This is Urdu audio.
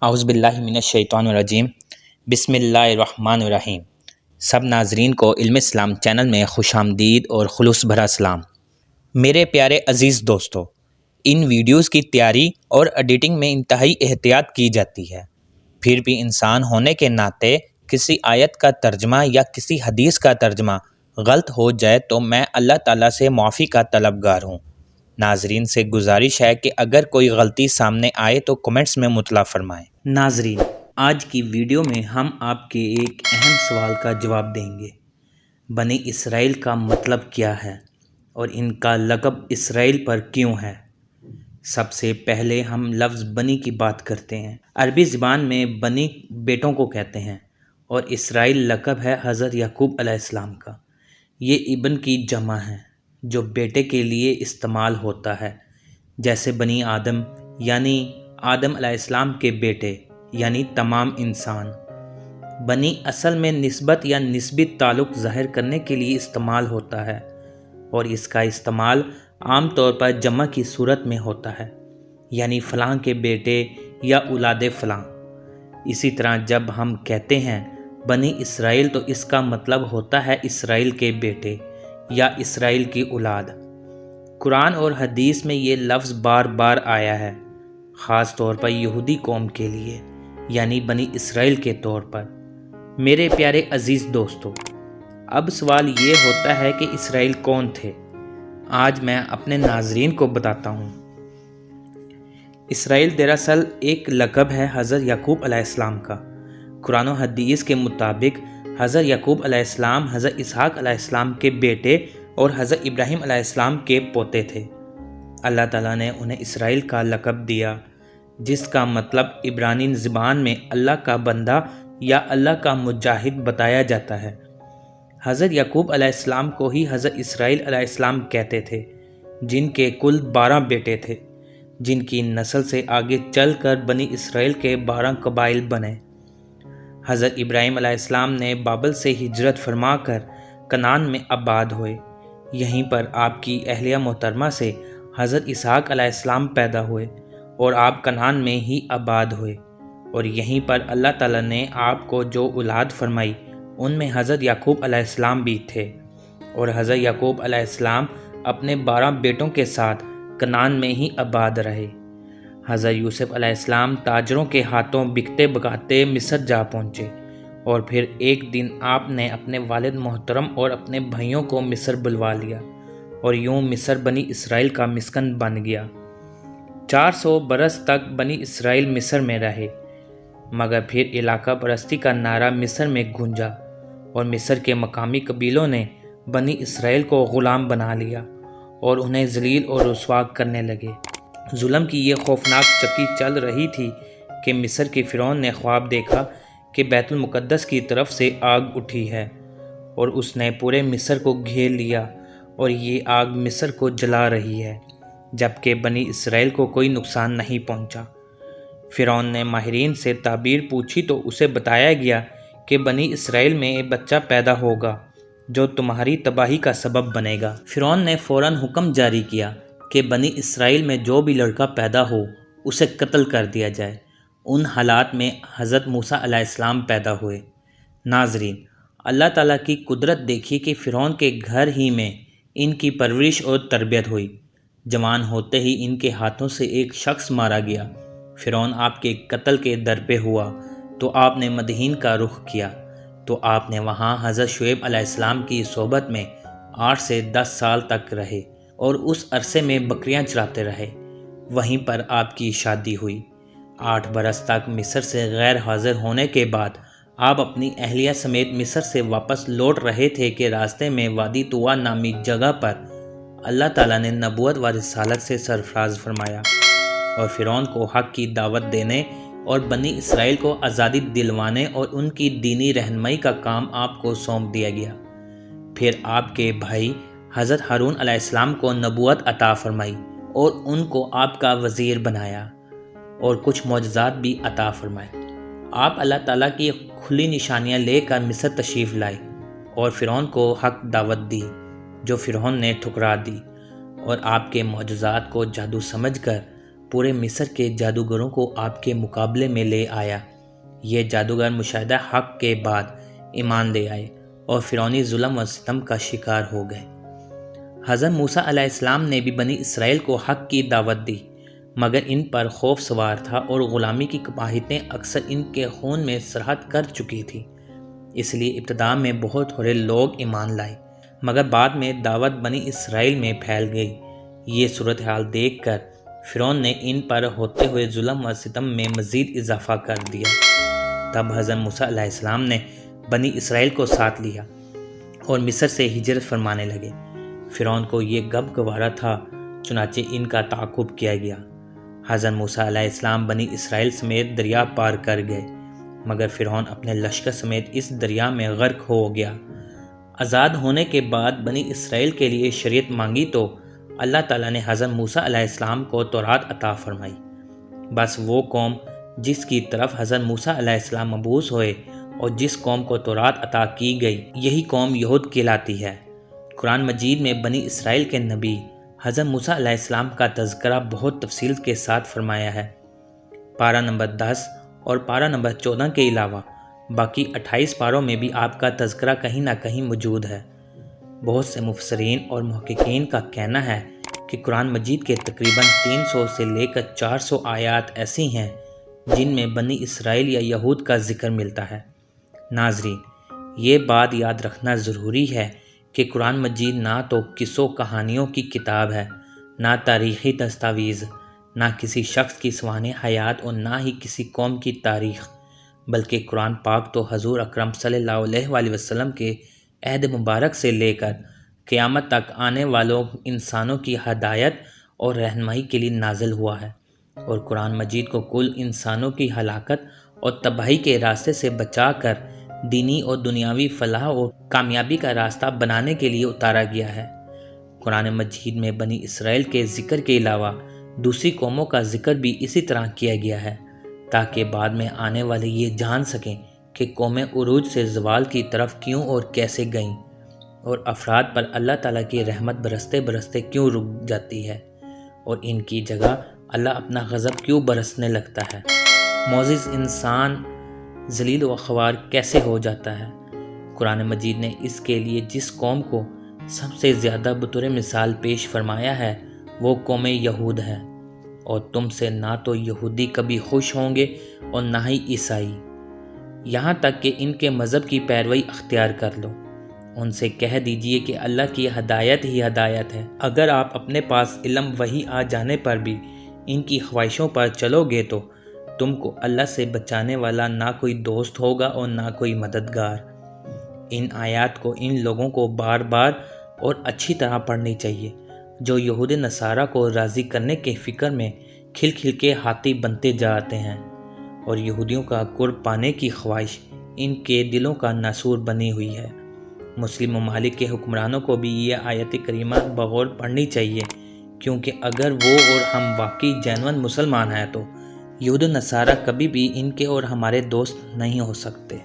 اعوذ باللہ من الشیطان الرجیم بسم اللہ الرحمن الرحیم۔ سب ناظرین کو علم اسلام چینل میں خوش آمدید اور خلوص بھرا سلام۔ میرے پیارے عزیز دوستو، ان ویڈیوز کی تیاری اور ایڈیٹنگ میں انتہائی احتیاط کی جاتی ہے، پھر بھی انسان ہونے کے ناطے کسی آیت کا ترجمہ یا کسی حدیث کا ترجمہ غلط ہو جائے تو میں اللہ تعالیٰ سے معافی کا طلبگار ہوں۔ ناظرین سے گزارش ہے کہ اگر کوئی غلطی سامنے آئے تو کمنٹس میں مطلع فرمائیں۔ ناظرین، آج کی ویڈیو میں ہم آپ کے ایک اہم سوال کا جواب دیں گے۔ بنی اسرائیل کا مطلب کیا ہے اور ان کا لقب اسرائیل پر کیوں ہے؟ سب سے پہلے ہم لفظ بنی کی بات کرتے ہیں۔ عربی زبان میں بنی بیٹوں کو کہتے ہیں اور اسرائیل لقب ہے حضرت یعقوب علیہ السلام کا۔ یہ ابن کی جمع ہے جو بیٹے کے لیے استعمال ہوتا ہے، جیسے بنی آدم یعنی آدم علیہ السلام کے بیٹے یعنی تمام انسان۔ بنی اصل میں نسبت یا نسبی تعلق ظاہر کرنے کے لیے استعمال ہوتا ہے اور اس کا استعمال عام طور پر جمع کی صورت میں ہوتا ہے، یعنی فلاں کے بیٹے یا اولاد فلاں۔ اسی طرح جب ہم کہتے ہیں بنی اسرائیل تو اس کا مطلب ہوتا ہے اسرائیل کے بیٹے یا اسرائیل کی اولاد۔ قرآن اور حدیث میں یہ لفظ بار بار آیا ہے، خاص طور پر یہودی قوم کے لیے، یعنی بنی اسرائیل کے طور پر۔ میرے پیارے عزیز دوستو، اب سوال یہ ہوتا ہے کہ اسرائیل کون تھے؟ آج میں اپنے ناظرین کو بتاتا ہوں۔ اسرائیل دراصل ایک لقب ہے حضرت یعقوب علیہ السلام کا۔ قرآن و حدیث کے مطابق حضرت یعقوب علیہ السلام حضرت اسحاق علیہ السلام کے بیٹے اور حضرت ابراہیم علیہ السلام کے پوتے تھے۔ اللہ تعالیٰ نے انہیں اسرائیل کا لقب دیا، جس کا مطلب عبرانی زبان میں اللہ کا بندہ یا اللہ کا مجاہد بتایا جاتا ہے۔ حضرت یعقوب علیہ السلام کو ہی حضرت اسرائیل علیہ السلام کہتے تھے، جن کے کل 12 بیٹے تھے، جن کی نسل سے آگے چل کر بنی اسرائیل کے 12 قبائل بنے۔ حضرت ابراہیم علیہ السلام نے بابل سے ہجرت فرما کر کنعان میں آباد ہوئے۔ یہیں پر آپ کی اہلیہ محترمہ سے حضرت اسحاق علیہ السلام پیدا ہوئے اور آپ کنعان میں ہی آباد ہوئے، اور یہیں پر اللہ تعالیٰ نے آپ کو جو اولاد فرمائی ان میں حضرت یعقوب علیہ السلام بھی تھے، اور حضرت یعقوب علیہ السلام اپنے 12 بیٹوں کے ساتھ کنعان میں ہی آباد رہے۔ حضرت یوسف علیہ السلام تاجروں کے ہاتھوں بکتے بکاتے مصر جا پہنچے، اور پھر ایک دن آپ نے اپنے والد محترم اور اپنے بھائیوں کو مصر بلوا لیا، اور یوں مصر بنی اسرائیل کا مسکن بن گیا۔ 400 برس تک بنی اسرائیل مصر میں رہے، مگر پھر علاقہ پرستی کا نعرہ مصر میں گونجا اور مصر کے مقامی قبیلوں نے بنی اسرائیل کو غلام بنا لیا اور انہیں ذلیل اور رسوا کرنے لگے۔ ظلم کی یہ خوفناک چکی چل رہی تھی کہ مصر کے فرعون نے خواب دیکھا کہ بیت المقدس کی طرف سے آگ اٹھی ہے، اور اس نے پورے مصر کو گھیر لیا اور یہ آگ مصر کو جلا رہی ہے، جبکہ بنی اسرائیل کو کوئی نقصان نہیں پہنچا۔ فرعون نے ماہرین سے تعبیر پوچھی تو اسے بتایا گیا کہ بنی اسرائیل میں ایک بچہ پیدا ہوگا جو تمہاری تباہی کا سبب بنے گا۔ فرعون نے فوراً حکم جاری کیا کہ بنی اسرائیل میں جو بھی لڑکا پیدا ہو اسے قتل کر دیا جائے۔ ان حالات میں حضرت موسیٰ علیہ السلام پیدا ہوئے۔ ناظرین، اللہ تعالیٰ کی قدرت دیکھی کہ فرعون کے گھر ہی میں ان کی پرورش اور تربیت ہوئی۔ جوان ہوتے ہی ان کے ہاتھوں سے ایک شخص مارا گیا۔ فرعون آپ کے قتل کے در پہ ہوا تو آپ نے مدین کا رخ کیا، تو آپ نے وہاں حضرت شعیب علیہ السلام کی صحبت میں 8 سے 10 سال تک رہے اور اس عرصے میں بکریاں چراتے رہے۔ وہیں پر آپ کی شادی ہوئی۔ 8 برس تک مصر سے غیر حاضر ہونے کے بعد آپ اپنی اہلیہ سمیت مصر سے واپس لوٹ رہے تھے کہ راستے میں وادی طویٰ نامی جگہ پر اللہ تعالیٰ نے نبوت و رسالت سے سرفراز فرمایا اور فرعون کو حق کی دعوت دینے اور بنی اسرائیل کو آزادی دلوانے اور ان کی دینی رہنمائی کا کام آپ کو سونپ دیا گیا۔ پھر آپ کے بھائی حضرت ہارون علیہ السلام کو نبوت عطا فرمائی اور ان کو آپ کا وزیر بنایا اور کچھ معجزات بھی عطا فرمائے۔ آپ اللہ تعالیٰ کی کھلی نشانیاں لے کر مصر تشریف لائے اور فرعون کو حق دعوت دی، جو فرعون نے ٹھکرا دی، اور آپ کے معجزات کو جادو سمجھ کر پورے مصر کے جادوگروں کو آپ کے مقابلے میں لے آیا۔ یہ جادوگر مشاہدہ حق کے بعد ایمان لے آئے اور فرعونی ظلم و ستم کا شکار ہو گئے۔ حضرت موسیٰ علیہ السلام نے بھی بنی اسرائیل کو حق کی دعوت دی، مگر ان پر خوف سوار تھا اور غلامی کی قباحتیں اکثر ان کے خون میں سرحد کر چکی تھی، اس لیے ابتدا میں بہت تھوڑے لوگ ایمان لائے، مگر بعد میں دعوت بنی اسرائیل میں پھیل گئی۔ یہ صورتحال دیکھ کر فرعون نے ان پر ہوتے ہوئے ظلم و ستم میں مزید اضافہ کر دیا۔ تب حضرت موسیٰ علیہ السلام نے بنی اسرائیل کو ساتھ لیا اور مصر سے ہجرت فرمانے لگے۔ فرعون کو یہ غم گوارا تھا، چنانچہ ان کا تعاقب کیا گیا۔ حضرت موسیٰ علیہ السلام بنی اسرائیل سمیت دریا پار کر گئے، مگر فرعون اپنے لشکر سمیت اس دریا میں غرق ہو گیا۔ آزاد ہونے کے بعد بنی اسرائیل کے لیے شریعت مانگی تو اللہ تعالیٰ نے حضرت موسیٰ علیہ السلام کو تورات عطا فرمائی۔ بس وہ قوم جس کی طرف حضرت موسیٰ علیہ السلام مبعوث ہوئے اور جس قوم کو تورات عطا کی گئی، یہی قوم یہود کہلاتی ہے۔ قرآن مجید میں بنی اسرائیل کے نبی حضرت موسیٰ علیہ السلام کا تذکرہ بہت تفصیل کے ساتھ فرمایا ہے۔ پارہ نمبر 10 اور پارہ نمبر 14 کے علاوہ باقی 28 پاروں میں بھی آپ کا تذکرہ کہیں نہ کہیں موجود ہے۔ بہت سے مفسرین اور محققین کا کہنا ہے کہ قرآن مجید کے تقریباً 300 سے لے کر 400 آیات ایسی ہیں جن میں بنی اسرائیل یا یہود کا ذکر ملتا ہے۔ ناظرین، یہ بات یاد رکھنا ضروری ہے کہ قرآن مجید نہ تو قصوں کہانیوں کی کتاب ہے، نہ تاریخی دستاویز، نہ کسی شخص کی سوانح حیات اور نہ ہی کسی قوم کی تاریخ، بلکہ قرآن پاک تو حضور اکرم صلی اللہ علیہ وآلہ وسلم کے عہد مبارک سے لے کر قیامت تک آنے والوں انسانوں کی ہدایت اور رہنمائی کے لیے نازل ہوا ہے، اور قرآن مجید کو کل انسانوں کی ہلاکت اور تباہی کے راستے سے بچا کر دینی اور دنیاوی فلاح اور کامیابی کا راستہ بنانے کے لیے اتارا گیا ہے۔ قرآن مجید میں بنی اسرائیل کے ذکر کے علاوہ دوسری قوموں کا ذکر بھی اسی طرح کیا گیا ہے، تاکہ بعد میں آنے والے یہ جان سکیں کہ قومیں عروج سے زوال کی طرف کیوں اور کیسے گئیں، اور افراد پر اللہ تعالیٰ کی رحمت برستے برستے کیوں رک جاتی ہے، اور ان کی جگہ اللہ اپنا غضب کیوں برسنے لگتا ہے۔ معزز انسان ذلیل و خوار کیسے ہو جاتا ہے۔ قرآن مجید نے اس کے لیے جس قوم کو سب سے زیادہ بطور مثال پیش فرمایا ہے وہ قوم یہود ہے، اور تم سے نہ تو یہودی کبھی خوش ہوں گے اور نہ ہی عیسائی، یہاں تک کہ ان کے مذہب کی پیروی اختیار کر لو۔ ان سے کہہ دیجئے کہ اللہ کی ہدایت ہی ہدایت ہے۔ اگر آپ اپنے پاس علم وحی آ جانے پر بھی ان کی خواہشوں پر چلو گے تو تم کو اللہ سے بچانے والا نہ کوئی دوست ہوگا اور نہ کوئی مددگار۔ ان آیات کو ان لوگوں کو بار بار اور اچھی طرح پڑھنی چاہیے جو یہود نصارہ کو راضی کرنے کے فکر میں کھل کھل کے ہاتھی بنتے جاتے ہیں، اور یہودیوں کا قرب پانے کی خواہش ان کے دلوں کا ناسور بنی ہوئی ہے۔ مسلم ممالک کے حکمرانوں کو بھی یہ آیت کریمہ بغور پڑھنی چاہیے، کیونکہ اگر وہ اور ہم واقعی جینون مسلمان ہیں تو یہود نصارہ کبھی بھی ان کے اور ہمارے دوست نہیں ہو سکتے۔